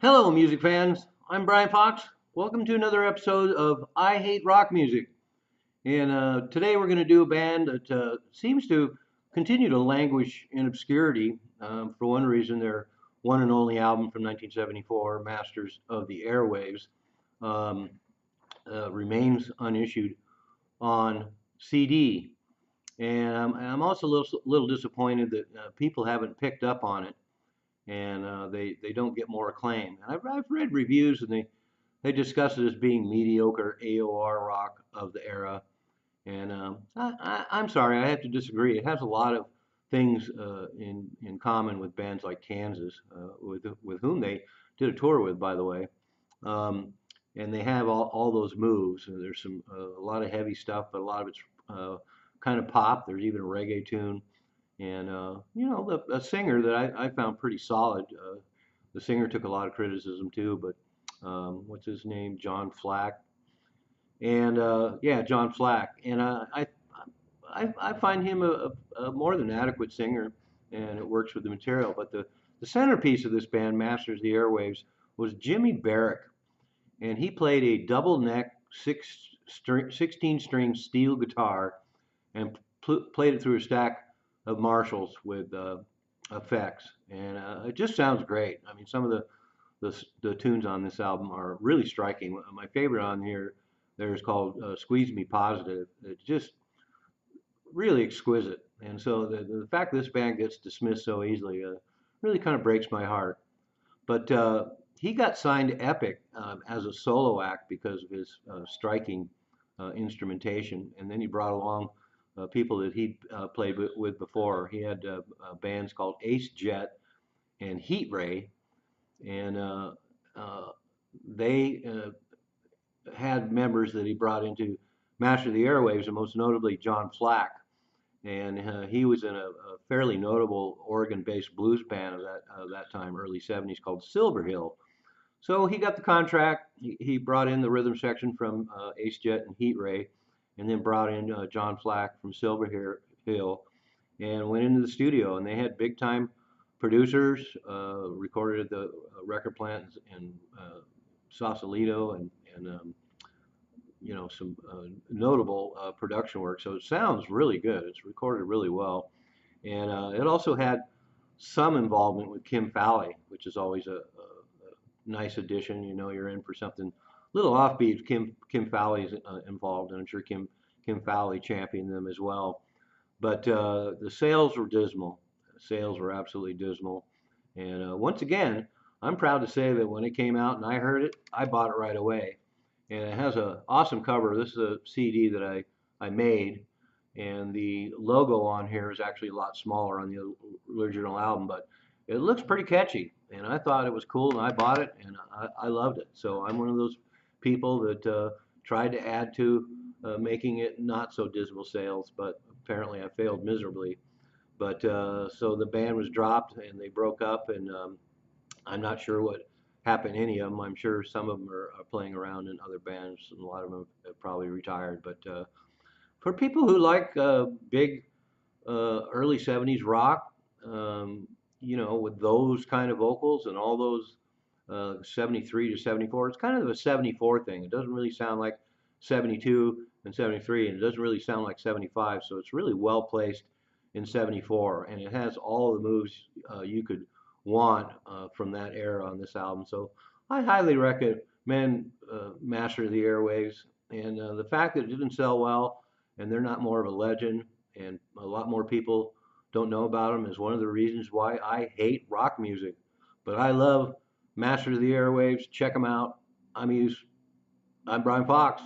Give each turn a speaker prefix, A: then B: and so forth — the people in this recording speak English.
A: Hello, music fans. I'm Brian Fox. Welcome to another episode of I Hate Rock Music. And today we're going to do a band that seems to continue to languish in obscurity. For one reason, their one and only album from 1974, Masters of the Airwaves, um, remains unissued on CD. And I'm also a little disappointed that people haven't picked up on it and they don't get more acclaim. And I've read reviews and they discuss it as being mediocre AOR rock of the era. And I'm sorry, I have to disagree. It has a lot of things in common with bands like Kansas, with whom they did a tour with, by the way. Um, and they have all those moves. And there's a lot of heavy stuff, but a lot of it's kind of pop. There's even a reggae tune. And a singer that I found pretty solid. The singer took a lot of criticism too, but what's his name? John Flack. And yeah, John Flack. And I find him a more than adequate singer, and it works with the material. But the centerpiece of this band, Masters of the Airwaves, was Jimmy Barrick, and he played a double neck 16-string steel guitar and played it through a stack of Marshalls with effects, and it just sounds great. I mean, some of the tunes on this album are really striking. My favorite on here there is called "Squeeze Me Positive." It's just really exquisite, and so the fact that this band gets dismissed so easily really kind of breaks my heart. But he got signed to Epic as a solo act because of his striking instrumentation, and then he brought along people that he'd played with before. He had bands called Ace Jet and Heat Ray, and uh, they had members that he brought into Master of the Airwaves, and most notably John Flack. And he was in a fairly notable Oregon-based blues band of that time, early 70s, called Silver Hill. So he got the contract. He brought in the rhythm section from Ace Jet and Heat Ray, and then brought in John Flack from Silver Hill, and went into the studio. And they had big time producers, recorded at the record plant in Sausalito, and some notable production work. So it sounds really good. It's recorded really well, and it also had some involvement with Kim Fowley, which is always a nice addition. You know, you're in for something a little offbeat. Kim Fowley's involved, and I'm sure Kim Fowley championed them as well. But the sales were dismal. Sales were absolutely dismal. And once again, I'm proud to say that when it came out and I heard it, I bought it right away. And it has an awesome cover. This is a CD that I made, and the logo on here is actually a lot smaller on the original album, but it looks pretty catchy. And I thought it was cool, and I bought it, and I loved it. So I'm one of those people that tried to add to making it not so dismal sales, but apparently I failed miserably. But so the band was dropped, and they broke up, and I'm not sure what happened to any of them. I'm sure some of them are playing around in other bands, and a lot of them have probably retired. But for people who like big early 70s rock, with those kind of vocals and all those 73 to 74, it's kind of a 74 thing. It doesn't really sound like 72 and 73, and it doesn't really sound like 75. So it's really well placed in 74, and it has all the moves you could want from that era on this album. So I highly recommend Master of the Airwaves. And the fact that it didn't sell well and they're not more of a legend and a lot more people don't know about them is one of the reasons why I hate rock music. But I love Master of the Airwaves. Check them out. I'm Brian Fox.